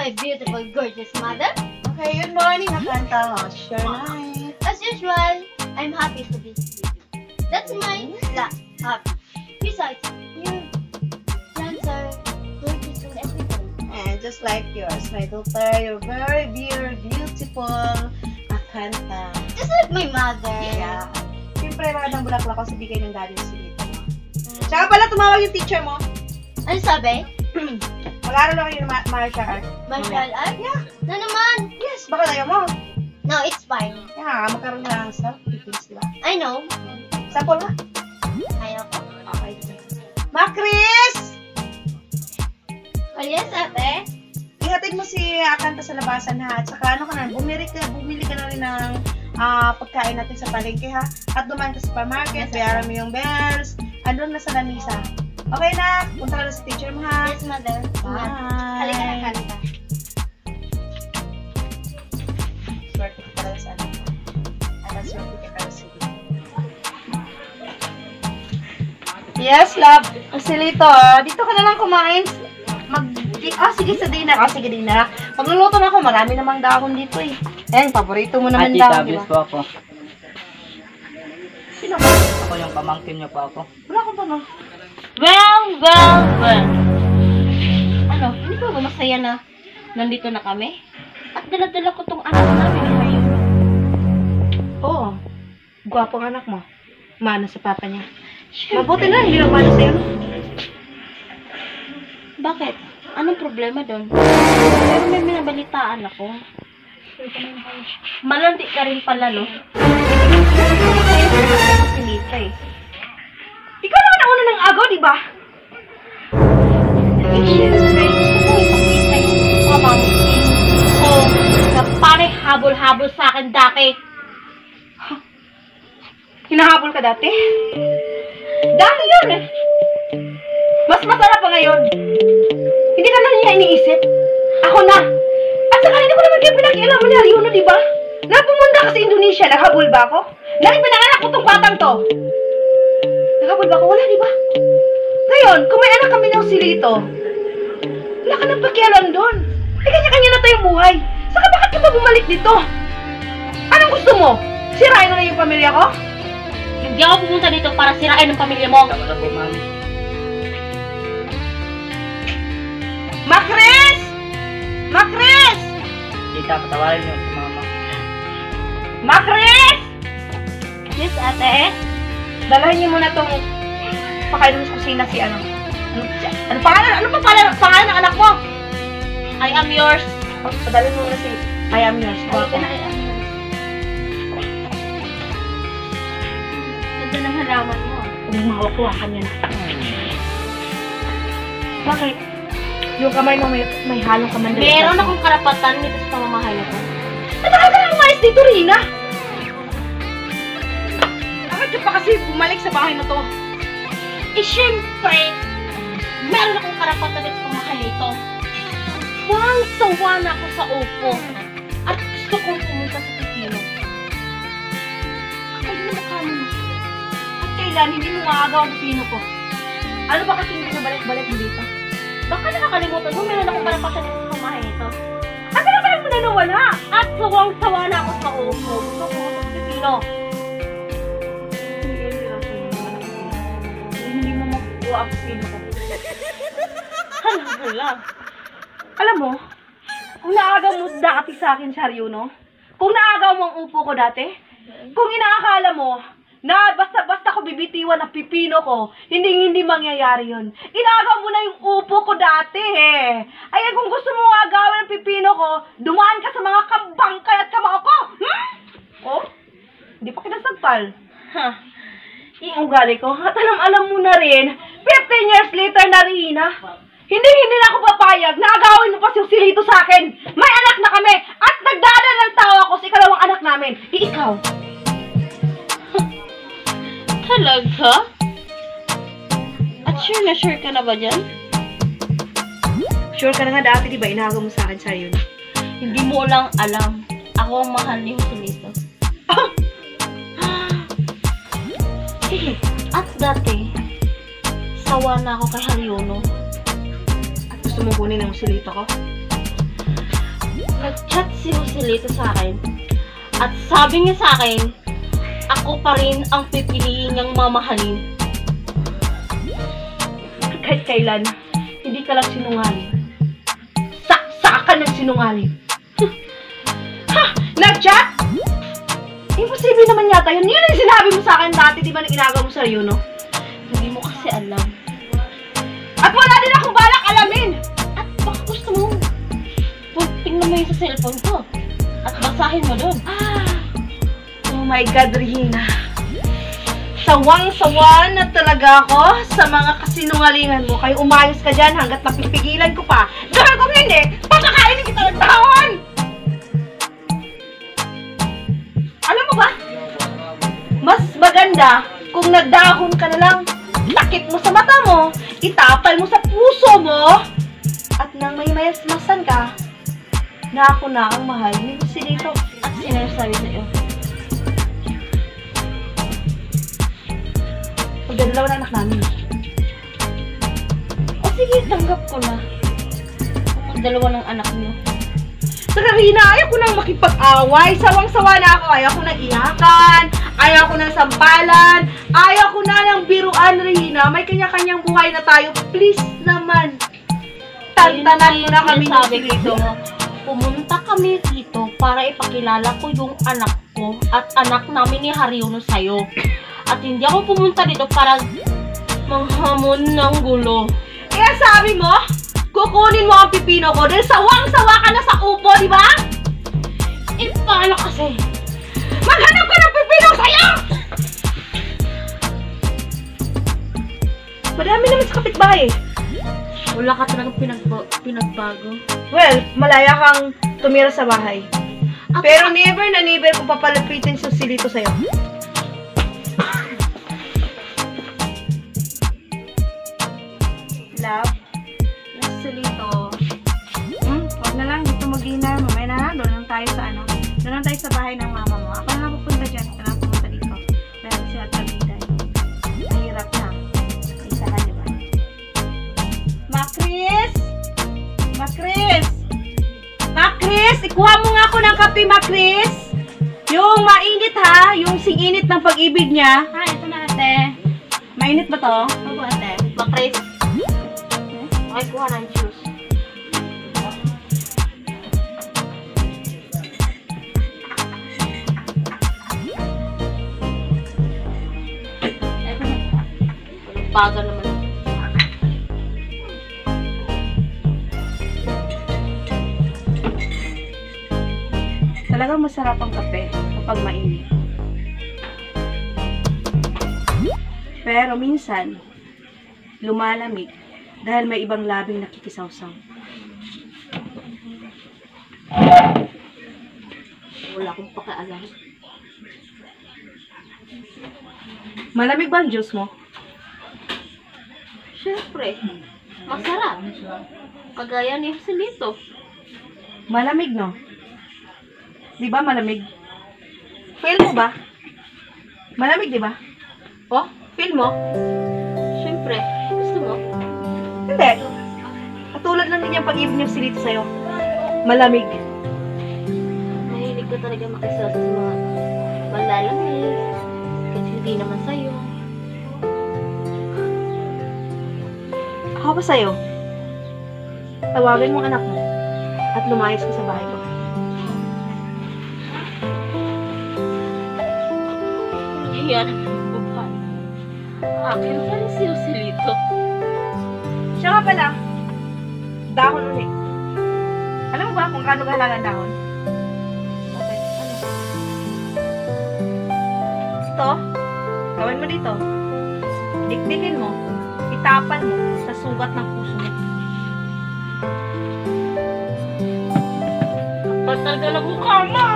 my beautiful, gorgeous mother. Okay, good morning, Akanta. How's your night? As usual, I'm happy to be with you. That's my last happy. Besides, your plants are gorgeous and everything. And just like yours, my daughter, you're very beautiful, Akanta. Just like my mother. Yeah. Siyempre, magandang bulaklak ako sa bigay ng daddy mo dito. Tsaka pala, tumawag yung teacher mo. Ano sabi? Mag-aaral ako yung martial art. Martial art? Yeah. Na naman. Yes, baka tayo mo. No, it's fine. Yeah, magkaroon na ng self-defense, diba? I know. Sample nga. Ayaw ko. Okay. Ma, Chris! Oh, yes, ate. Ihatid mo si Akanta sa labasan, ha? At saka ano ka na, bumili ka na rin ng pagkain natin sa palengke, ha? At dumaan ka sa supermarket, bayaran mo yung bells, andun na sa lamisa. Okay na, punta ka na sa teacher mo, ha? Yes, mother. Bye. Halika na, Kanta. Swerte ka pala sa anak mo. Alas, swerte ka pala sa dito. Yes, love. Kasi Lito, dito ka na lang kumain. Sige, sa dinner. Sige, dinner. Magluluto na ako. Marami namang dahon dito, eh. Ayan, paborito mo naman dahon, di ba? po ako. Sino ba? Ako yung pamangkin niyo po ako. Wala akong pamangkin. Well. Ano, hindi ba masaya na nandito na kami? At dala-dala ko tong anak namin ngayon. Oo. Gwapo ang anak mo. Mana sa papa niya. Mabuti na, hindi lang mana sa'yo. Bakit? Anong problema doon? Pero may binabalitaan ako. Malandi ka rin pala, no? Si Lita, eh. Ikaw naman ang una ng agaw, di ba? Siyempre, gusto ko ipakita yung pamangkin ko na pare habol-habol sa akin dati. Hinahabol ka dati? Dati yun, eh. Mas masarap pa ngayon. Hindi ka na niya iniisip. Ako na. At saka hindi ko naman kayo pinakialaman ni Ariuno, di ba? Napumunta ka sa Indonesia, naghabol ba ako? Dahil pinanganak ko tong batang to. Naghabol ba ako? Wala, di ba? Ngayon, kung may anak kami ng silito, wala ka nang pakialam doon. Eh, kanya-kanya na tayong buhay. Saka bakit ka pa bumalik dito? Anong gusto mo? Sirain mo na yung pamilya ko? Hindi ako pumunta dito para sirain ang pamilya mo. Tama na po, mami. Macris! Macris! Tita, patawarin niyo si mama. Macris! Yes, ate. Dalahin niyo muna tong pakain mo sa kusina si ano. Ano pangalan? Ano pa pangalan ng anak mo? I am yours. Padalhin mo muna si I am yours. Halika na, I am yours. Ganda ng halaman mo. Kung mahawak-hawakan yan. Bakit? Yung kamay mo may halong kamandali. Meron akong karapatan dito sa pamamahay na to. Natagal ka lang umayos dito, Rina! Bakit ka pa kasi bumalik sa bahay na to? Eh, syempre, meron akong karapatan dito sa pamamahay nito. Sawa na ako sa upo. At gusto kong pumunta sa Pipino. Kapag na mukha mo. At kailan, hindi mo maagaw ang pipino ko. Ano ba kasi hindi na balik-balik mo dito? Baka nakakalimutan mo, meron akong karapatan dito sa pamamahay nito. At ano ba mo na nawala? At sawang-sawa na ako sa upo. Gusto ko pumunta sa Pipino. Hindi mo makukuha ang pipino ko. Hala. Alam mo, kung naagaw mo dati sa akin, Saryono, kung naagaw mo ang upo ko dati, kung inaakala mo na basta-basta ko bibitiwan ang pipino ko, hindi mangyayari yun. Inaagaw mo na yung upo ko dati, eh. Ay, kung gusto mo agawin ang pipino ko, dumaan ka sa mga kabangkay at kamao ko. Oh, hindi pa kinasampal. Yung ugali ko, at alam mo na rin, 15 years later na rin, ha? Hindi na ako papayag na agawin mo pa yung silito sa akin. May anak na kami at nagdaanan ng tawa ko sa ikalawang anak namin. Ikaw. Talaga? At sure na sure ka na ba dyan? Sure ka na nga dati, di ba? Inaagaw mo sa akin sa yun. Hindi mo lang alam. Ako ang mahal ni Joselito. Sige. At dati, sawa na ako kay Haryono. At gusto mo kunin ang silito ko? nag-chat si Joselito sa akin. At sabi niya sa akin, ako pa rin ang pipiliin niyang mamahalin. Kahit kailan, hindi ka lang sinungaling. Saksa ka ng sinungaling. Ha! Nag-chat? Imposible naman yata yun. Yun ang sinabi mo sa akin dati, di ba, nang inagaw mo sa Ryuno? Hindi mo kasi alam. At wala din akong balak alamin! At baka gusto mo, tingnan mo yung sa cellphone ko. At basahin mo doon. Oh my God, Regina. Sawang-sawa na talaga ako sa mga kasinungalingan mo. Kayo umayos ka dyan hanggat mapipigilan ko pa. Dahil kung hindi, pakakainin kita ng dahon! Alam mo ba? Mas maganda kung nagdahon ka na lang. Takip mo sa mata mo, itapal mo sa puso mo, at nang may mayasmasan ka, na ako na ang mahal ni Joselito. At sinasabi sa'yo. Pagdadalawa na anak namin. O sige, tanggap ko na. Ang dalawa ng anak niyo. Saka Rina, ayaw ko nang makipag-away. Sawang-sawa na ako. Ayaw ko nang iyakan. Ayaw ko nang sampalan. Ayaw ko na ng biruan, Rina. May kanya-kanyang buhay na tayo. Please naman. Tantanan mo na kami ng Sabi Joselito. ko, pumunta kami dito para ipakilala ko yung anak ko at anak namin ni Haryuno sa'yo. At hindi ako pumunta dito para manghamon ng gulo. Kaya sabi mo, kukunin mo ang pipino ko dahil sawang-sawa ka na sa upo, di ba? Eh, paano kasi? Maghanap ka ng pipino sa'yo! Madami naman sa kapitbahay. Wala ka talagang pinagbago. Well, malaya kang tumira sa bahay. Pero never na never kung papalapitin si Joselito sa'yo. Love? Joselito. Huwag na lang. Dito mag-dinner. Mamaya na. Doon lang tayo sa ano. Doon lang tayo sa bahay ng mama mo. Ako na lang pupunta dyan. Ito lang pumunta dito. Meron siya at Daviday. Mahirap na. Isa ka, diba? Macris! Macris! Macris! Ikuha mo nga ako ng kape, Macris! Yung mainit ha, yung sing-init ng pag-ibig niya. Ha, ito na ate. Mainit ba to? Ako ate. Bakris. Okay, kuha ng juice. Eto na. Baga naman. Talagang masarap ang kape kapag mainit. Pero minsan, lumalamig dahil may ibang labing nakikisawsaw. Wala akong pakialam. Malamig ba ang juice mo? Siyempre, masarap. Kagaya ni Joselito. Malamig, no? Di ba malamig? Feel mo ba? Malamig, di ba? Oh, feel mo? Siyempre, gusto mo? Hindi. Katulad lang din yung pag-ibig niyo silito sa'yo. Malamig. Mahilig ka talaga makisal sa mga malalamig. Kasi hindi naman sa'yo. Ako ba sa'yo? Tawagin mo ang anak mo at lumayas ka sa bahay ko. Yan ang buhay. Akin pa rin si Joselito. Siya nga pala, dahon ulit. Alam mo ba kung kano kahalaga ang dahon? Okay, ano? Ito, gawin mo dito. Dikdikin mo, itapan mo sa sugat ng puso mo. Talaga na mukha mo!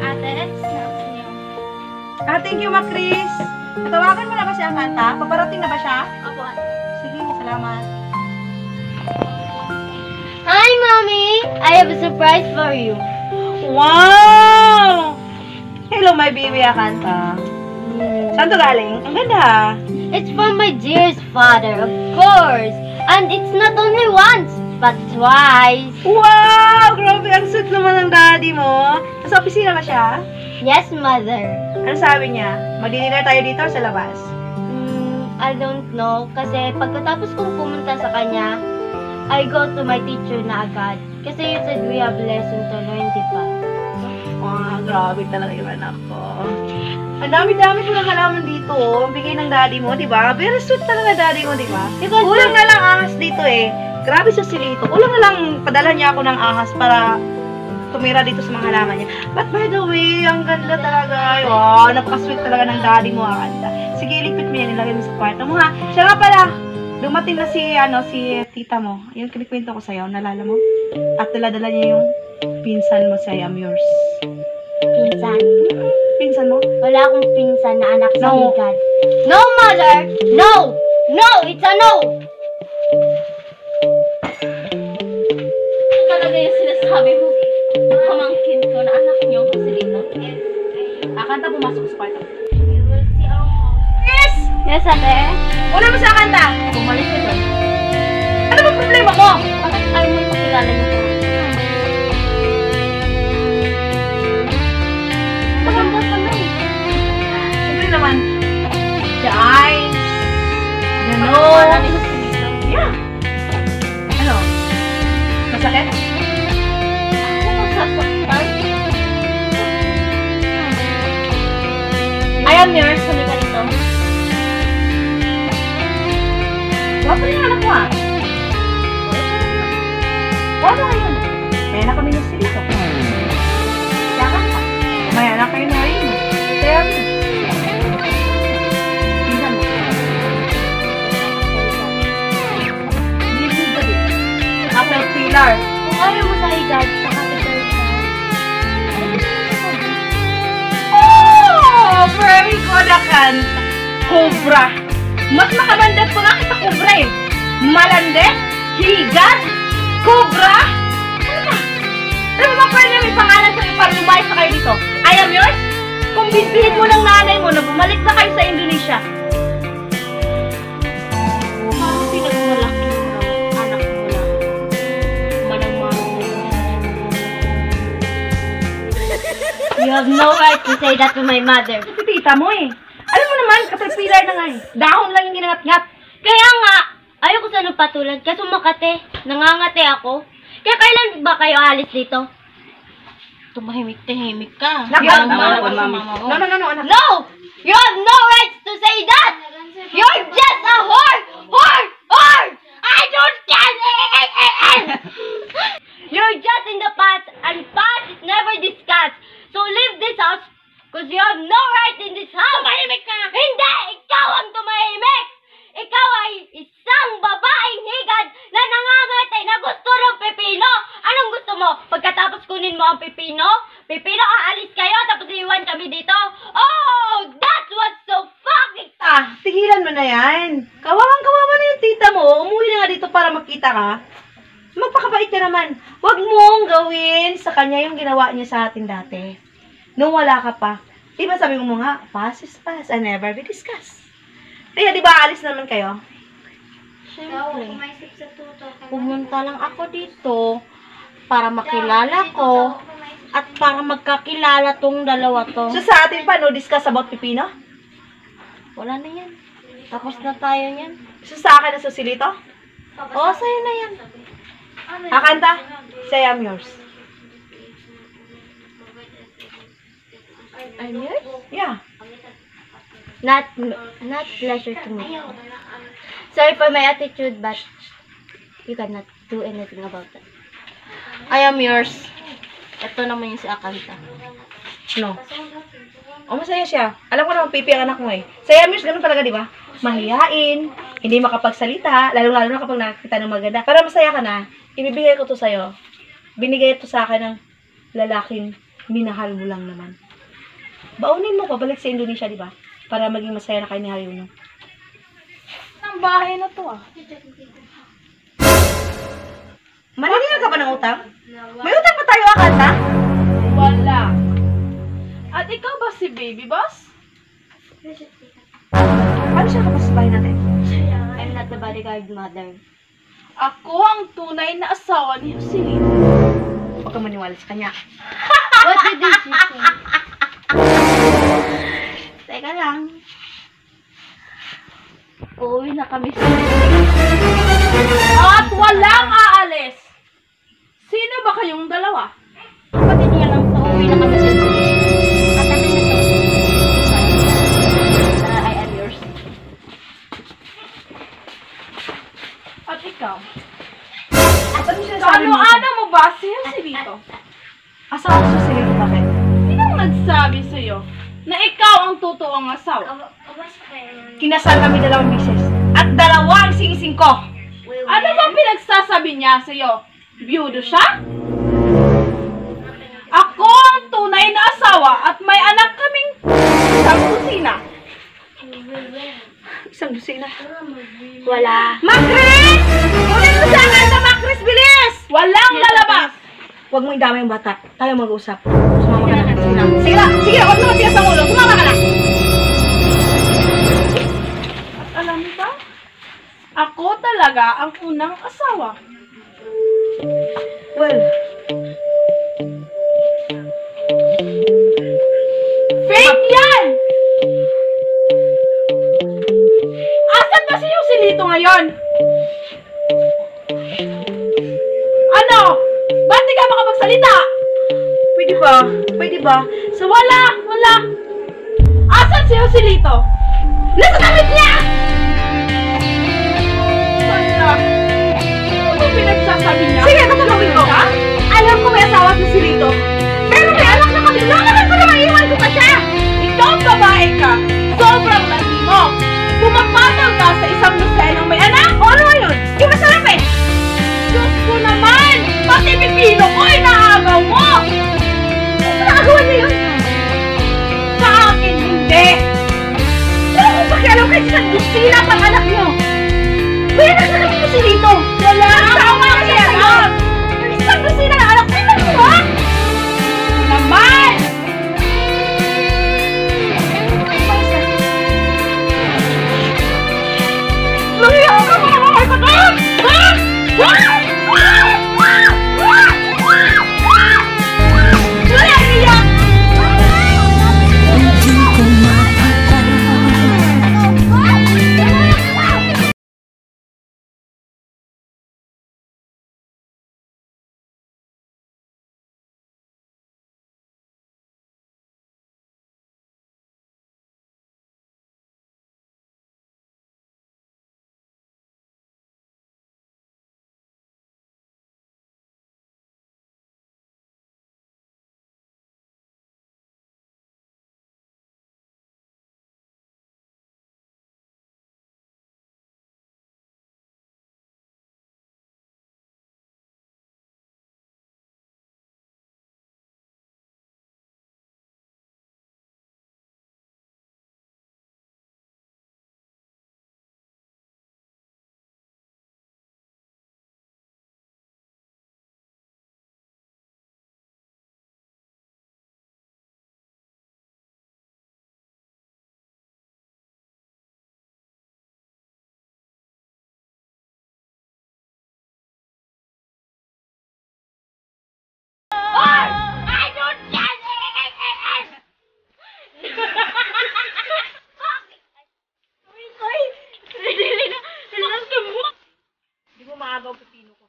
Ate, snacks niyo. Thank you, Macris. Natawagan mo na ba siya, Kanta? Paparating na ba siya? Ako, ate. Sige, salamat. Hi, Mommy! I have a surprise for you. Wow! Hello, my baby, Kanta. Saan to galing? Ang ganda. It's from my dearest father, of course. And it's not only once. but twice. Wow! Grabe, ang sweet naman ng daddy mo. Nasa opisina ba siya? Yes, mother. Ano sabi niya? Magdi-dinner tayo dito or sa labas? I don't know. Kasi pagkatapos kong pumunta sa kanya, I go to my teacher na agad. Kasi you said we have lesson to learn, di ba? Wow, grabe talaga yung anak ko. Ang dami-dami ko nang halaman dito, oh. Ang bigay ng daddy mo, di ba? Very sweet talaga daddy mo, di ba? Because Kulang na lang ahas dito eh. Grabe sa silito. Kulang na lang padala niya ako ng ahas para tumira dito sa mga halaman niya. But by the way, ang ganda talaga. Wow, napaka-sweet talaga ng daddy mo, Akanta. Sige, ilipit mo yan, ilagay mo sa kwarto mo, ha? Siya nga pala, dumating na si tita mo. Yung kinikwento ko sa'yo, nalala mo? At dala-dala niya yung pinsan mo sa I am yours. pinsan. Pinsan mo? Wala akong pinsan na anak sa No. higad. No, mother! No! No! It's a no! Ano talaga yung sinasabi mo? Pamangkin ko na anak niyo kasi dito. Akanta, pumasok sa kwarto. Yes, ate. Una mo sa Akanta! Bumalik ka doon. Ano ba problema mo? Bakit ayaw mo ipakilala niyo po? Maganda pa na eh. Siyempre naman, the eyes, the Ano? nose. Yeah. Ano? Masakit? Ako masasaktan. I am yours. Halika dito. Wapo yung anak mo, ah. Ano ngayon? May anak kami ng dito. Yakan ka. May anak kayo na rin. Kaya mo. Pinsan mo. Bibig ka din. Apple pillar. Kung ayaw mo sa higad, sa capital ka. Oh! Very good, Akanta. Cobra. Mas makamandag pa nga kita cobra eh. Malande, higat, cobra. Ano ba? Ano ba pwede may pangalan sa para lumayas na kayo dito? I am yours? Kung bibigin mo ng nanay mo na bumalik na kayo sa Indonesia. Parang pinagmalaki mo ng anak mo na. Manang-manang. You have no right to say that to my mother. Si tita mo eh. Alam mo naman, caterpillar na nga eh. Dahon lang yung ginangat-ngat. Kaya nga, ayoko sa patulad kasi Makate, nangangate ako. Kaya kailan ba kayo alis dito? Tumahimik-tahimik ka. Nakakalaman Manang-manang ako, sa mami. mama mo. No, anak. No! You have no right to say that! You're just a whore! Whore! Whore! I don't care! You're just in the past, and past is never discussed. So leave this house, because you have no right in this house! Tumahimik ka! Hindi! Ikaw ang tumahimik! Ikaw ay isang babaeng higad na nangangatay na gusto ng pipino! Anong gusto mo? Pagkatapos kunin mo ang pipino? Pipino, aalis kayo tapos iwan kami dito? Oh! That was so fucking... Tigilan mo na yan. Kawawang-kawawa na yung tita mo. Umuwi na nga dito para makita ka. Magpakabait ka naman. Huwag mong gawin sa kanya yung ginawa niya sa atin dati. Nung wala ka pa. Diba sabi mo nga, past is past and never be discussed. Kaya diba alis naman kayo? Siyempre. Pumunta lang ako dito para makilala ko at para magkakilala tong dalawa to. So sa atin pa, no discuss about pipino? Wala na yan. Tapos na tayo yan. So sa akin na susilito? Oo, sa'yo na yan. Akanta, say I'm yours. I'm yours? Yeah. Not pleasure to me. Sorry for my attitude, but you cannot do anything about that. I am yours. Ito naman yung si Akanta. No. O, masaya siya. Alam ko naman, pipi ang anak mo eh. Sa Yamis, ganun talaga, di ba? Mahihain, hindi makapagsalita, lalo-lalo na kapag nakakita ng maganda. Para masaya ka na, ibibigay ko to sa'yo. Binigay ito sa akin ng lalaking minahal mo lang naman. Baunin mo, pabalik sa Indonesia, di ba? Para maging masaya na kayo ni Haryuno. Ang bahay na to ah. Maniligan ka ba ng utang? May utang pa tayo, Akanta? Wala. At ikaw ba si Baby Boss? Paano siya kapag sa bahay natin? I'm not the bodyguard mother. Ako ang tunay na asawa ni Jocelyn. Huwag ka maniwala sa kanya. What did she say? Teka lang. Uuwi na kami sa... At walang aalis! Sino ba kayong dalawa? Kapatid niya lang sa uuwi na kami sa... Katabi na sa... I am yours. At ikaw? Ano mo ba si Joselito? Asawa ko sa Joselito, bakit? Sinong nagsabi sa'yo na ikaw ang totoong asawa? Kinasal kami 2 misis. At 2 ang singsing ko. Ano bang pinagsasabi niya sa'yo? Biyudo siya? Ako ang tunay na asawa at may anak kaming 1 dosina. Isang dosina. Wala. Macris! Kunin mo sa akin sa Macris, bilis! Walang lalabas! Huwag mo idama yung bata. Tayo mag-usap. Sumama ka na. Sige na, huwag na matigas ang ulo. Sumama ka na. At alam mo ba? Ako talaga ang unang asawa. Well, Fake yan! Asan ba si Joselito ngayon? Ano? Ba't di ka makapagsalita? pwede ba? Pwede ba? Wala! Asan si Joselito? Nasa damit niya! Wala. Ano pinagsasabi niya? Sige, tatanungin ko. Ha? Alam ko may asawa sa Joselito. Pero may anak na kami. Bakit ko na maiwan ko pa siya? Ikaw babae ka. Sobrang landi mo. Pumapatol ka sa isang dosenang may anak. O ano yun? Di masarap eh. Diyos ko naman! Pati pipino ko inaagaw mo! Nakagawa niya yun. Sa akin, hindi! Pero kung pakialam kayo sa dosina pang anak niyo. May anak na kami sa Joselito. Wala akong makialam! Isang dosina na anak. Ay, nakuha! Naman! Nangyayang ka mga mga ka to! Wala iyak! Di mo maagaw pipino ko.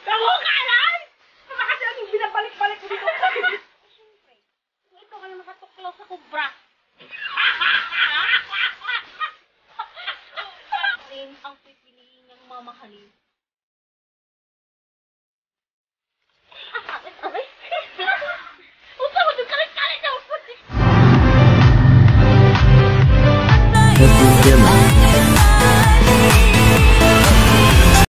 Kamukalan! Baka kasi anong binabalik-balik ko dito. Ito kayo makatuklaw sa kubra. Rin ang pipiliin niyang mamahalin. Aray! Huwag ako doon kalit-kalit na upat. Happy Gala.